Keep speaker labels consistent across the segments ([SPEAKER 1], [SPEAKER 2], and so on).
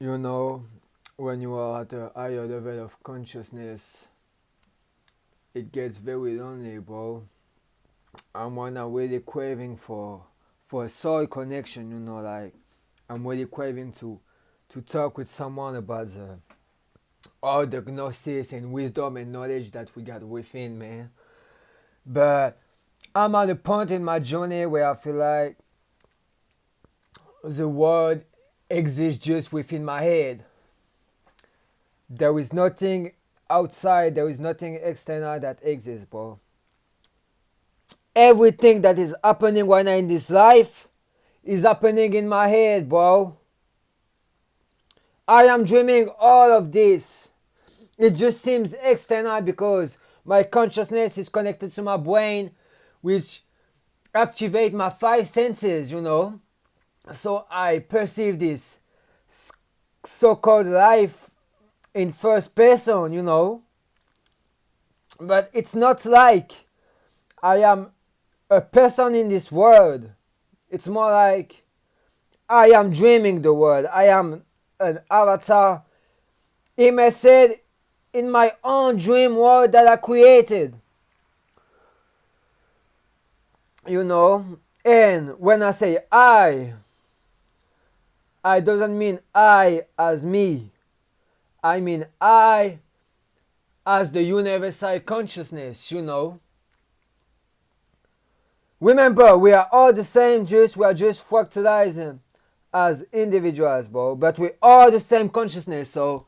[SPEAKER 1] You know, when you are at a higher level of consciousness, it gets very lonely, bro. I'm when I'm really craving for a soul connection. Like I'm really craving to talk with someone about all the gnosis and wisdom and knowledge that we got within, man. But I'm at a point in my journey where I feel like the world exists just within my head. There is nothing outside, there is nothing external that exists, bro. Everything that is happening right now in this life is happening in my head, bro. I am dreaming all of this. It just seems external because my consciousness is connected to my brain, which activate my five senses. So I perceive this so-called life in first person. But it's not like I am a person in this world. It's more like I am dreaming the world. I am an avatar immersed in my own dream world that I created. And when I say I doesn't mean I as me. I mean I as the universal consciousness. Remember, we are all the same, just we are just fractalizing as individuals, bro. But we are the same consciousness. So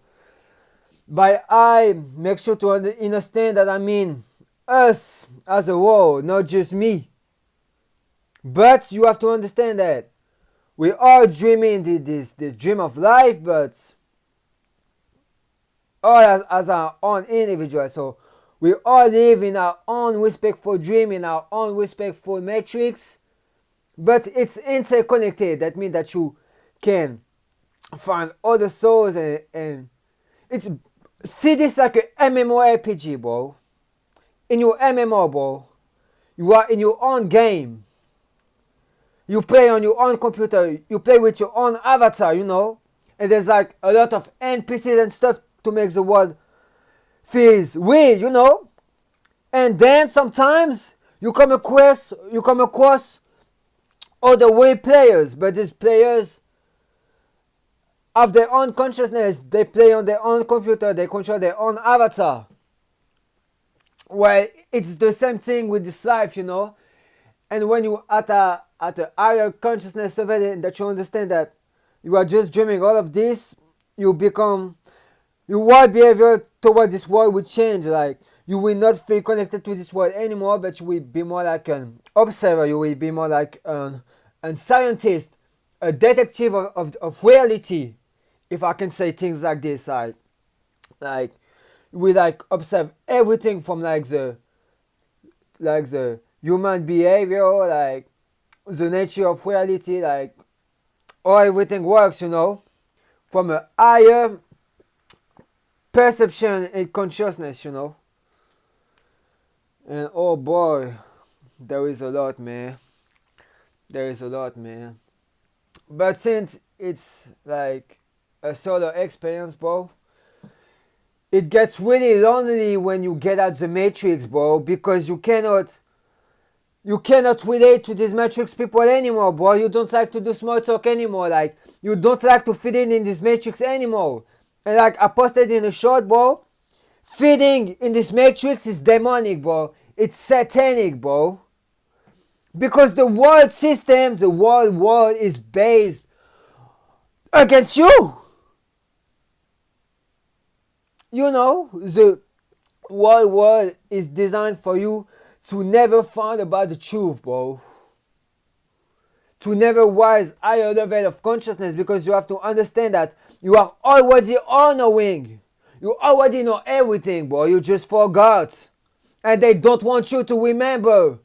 [SPEAKER 1] by I, make sure to understand that I mean us as a whole, not just me. But you have to understand that we are dreaming this dream of life, but all as our own individual. So we all live in our own respectful dream, in our own respectful matrix, but it's interconnected. That means that you can find other souls and it's see this like a MMORPG, bro. In your MMO, bro, you are in your own game. You play on your own computer. You play with your own avatar. And there's like a lot of NPCs and stuff to make the world feels real. And then sometimes you come across other way players, but these players have their own consciousness. They play on their own computer. They control their own avatar. Well, it's the same thing with this life. And when you at a higher consciousness level, that you understand that you are just dreaming all of this, you become your world behavior toward this world will change. Like you will not feel connected to this world anymore, but you will be more like an observer. You will be more like a scientist, a detective of reality, if I can say things like this. Like we like observe everything from like the human behavior, like the nature of reality, like how everything works, from a higher perception and consciousness. And oh boy, there is a lot, man. There is a lot, man. But since it's like a solo experience, bro, it gets really lonely when you get out the matrix, bro, because you cannot relate to these matrix people anymore, bro. You don't like to do small talk anymore. Like you don't like to fit in this matrix anymore. And like I posted in a short, bro, fitting in this matrix is demonic, bro. It's satanic, bro. Because the world system, the world is based against you. The world is designed for you to never find about the truth, bro. To never rise higher level of consciousness, because you have to understand that you are already all knowing. You already know everything, bro. You just forgot. And they don't want you to remember.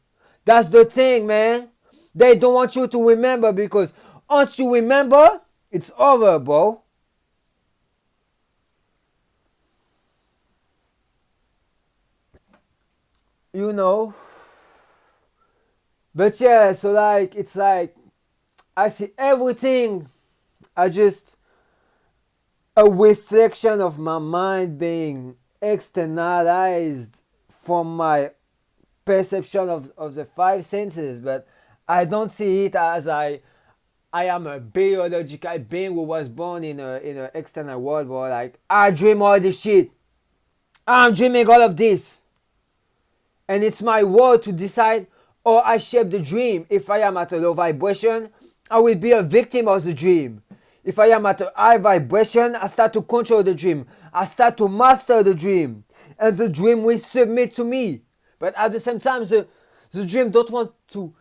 [SPEAKER 1] That's the thing, man. They don't want you to remember, because once you remember, it's over, bro. You know? But yeah, so like, it's like, I see everything. I just a reflection of my mind being externalized from my perception of the five senses, but I don't see it as I am a biological being who was born in an external world, bro. Like, I dream all this shit. I'm dreaming all of this. And it's my world to decide, or I shape the dream. If I am at a low vibration, I will be a victim of the dream. If I am at a high vibration, I start to control the dream. I start to master the dream. And the dream will submit to me. But at the same time, the dream don't want to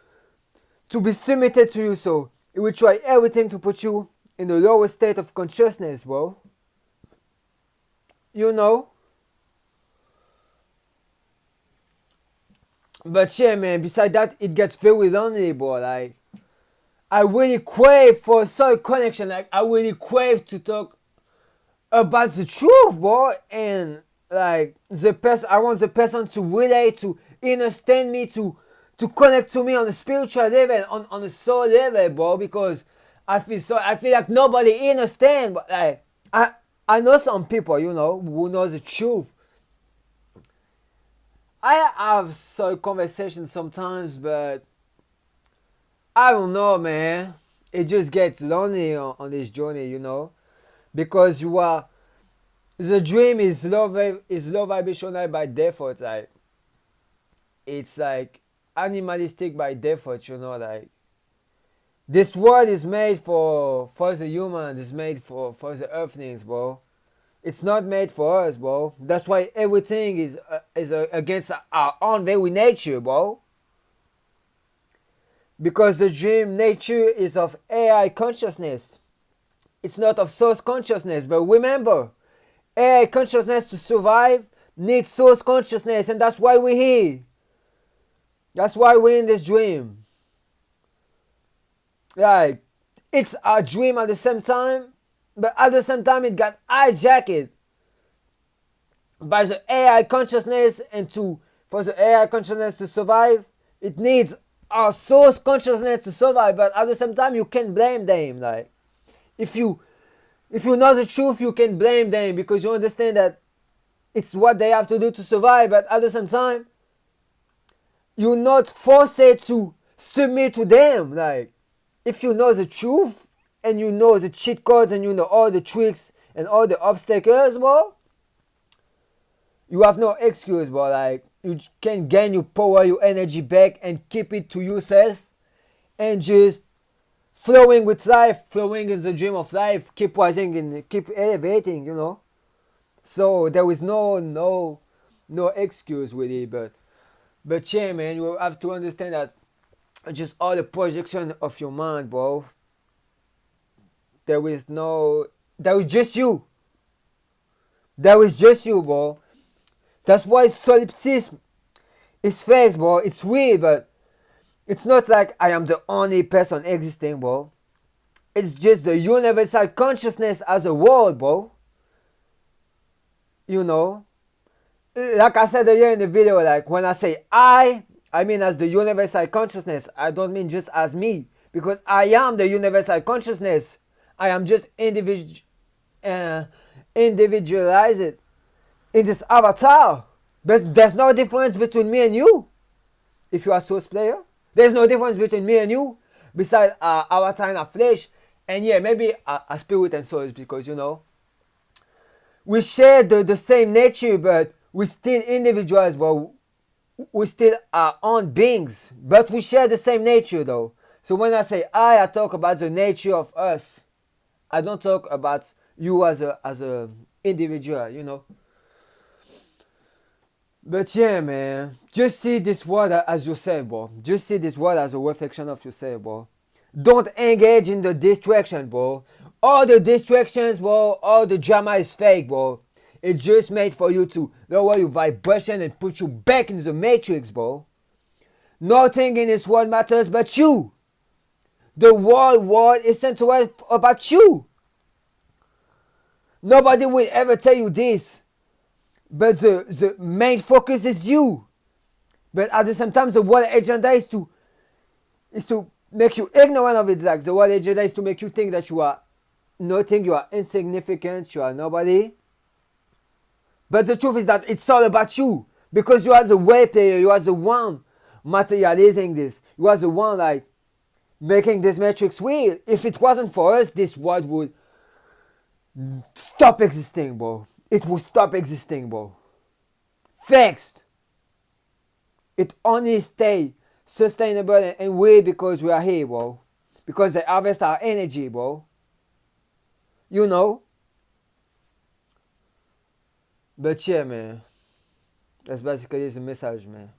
[SPEAKER 1] be submitted to you, so it will try everything to put you in the lower state of consciousness, bro. You know? But yeah, man, beside that, it gets very lonely, bro. Like, I really crave for soul connection. Like, I really crave to talk about the truth, bro. And, like, I want the person to relate, to understand me, to connect to me on a spiritual level, on a soul level, bro. Because I feel like nobody understands. But, like, I know some people, you know, who know the truth. I have some conversations sometimes, but I don't know, man. It just gets lonely on this journey, you know, because the dream is low vibrational by default. Like, it's like animalistic by default, you know. Like, this world is made for the humans. It's made for the earthlings, bro. It's not made for us, bro. That's why everything is against our own very nature, bro. Because the dream nature is of AI consciousness. It's not of source consciousness. But remember, AI consciousness to survive needs source consciousness, and that's why we're here. That's why we're in this dream. Like, it's a dream at the same time, but at the same time it got hijacked by the AI consciousness, and for the AI consciousness to survive, it needs our source consciousness to survive. But at the same time, you can't blame them. Like, if you know the truth, you can blame them because you understand that it's what they have to do to survive. But at the same time, you're not forced to submit to them. Like, if you know the truth and you know the cheat codes and you know all the tricks and all the obstacles, bro, you have no excuse, bro. Like, you can gain your power, your energy back and keep it to yourself and just flowing with life, flowing in the dream of life, keep rising and keep elevating, you know. So there is no excuse really, but yeah, man, you have to understand that just all the projection of your mind, bro. There is just you. There is just you, bro. That's why solipsism is fake, bro. It's weird, but it's not like I am the only person existing, bro. It's just the universal consciousness as a whole, bro. You know? Like I said earlier in the video, like when I say I mean as the universal consciousness. I don't mean just as me. Because I am the universal consciousness. I am just individualized in this avatar. But there's no difference between me and you. If you are a source player, there's no difference between me and you. Besides avatar and a flesh. And yeah, maybe a spirit and souls, because you know, we share the same nature, but we still individuals, but we still our own beings. But we share the same nature though. So when I say I talk about the nature of us. I don't talk about you as a individual, you know. But yeah, man, just see this world as yourself, bro. Just see this world as a reflection of yourself, bro. Don't engage in the distraction, bro. All the distractions, bro, all the drama is fake, bro. It's just made for you to lower your vibration and put you back in the matrix, bro. Nothing in this world matters but you. The whole world is centered about you. Nobody will ever tell you this. But the main focus is you. But at the same time, the world agenda is to make you ignorant of it. Like, the world agenda is to make you think that you are nothing, you are insignificant, you are nobody. But the truth is that it's all about you. Because you are the way player, you are the one materializing this. You are the one like making this matrix real. If it wasn't for us, this world would stop existing, bro. It would stop existing, bro. Fixed. It only stay sustainable and real because we are here, bro. Because they harvest our energy, bro. You know? But yeah, man. That's basically the message, man.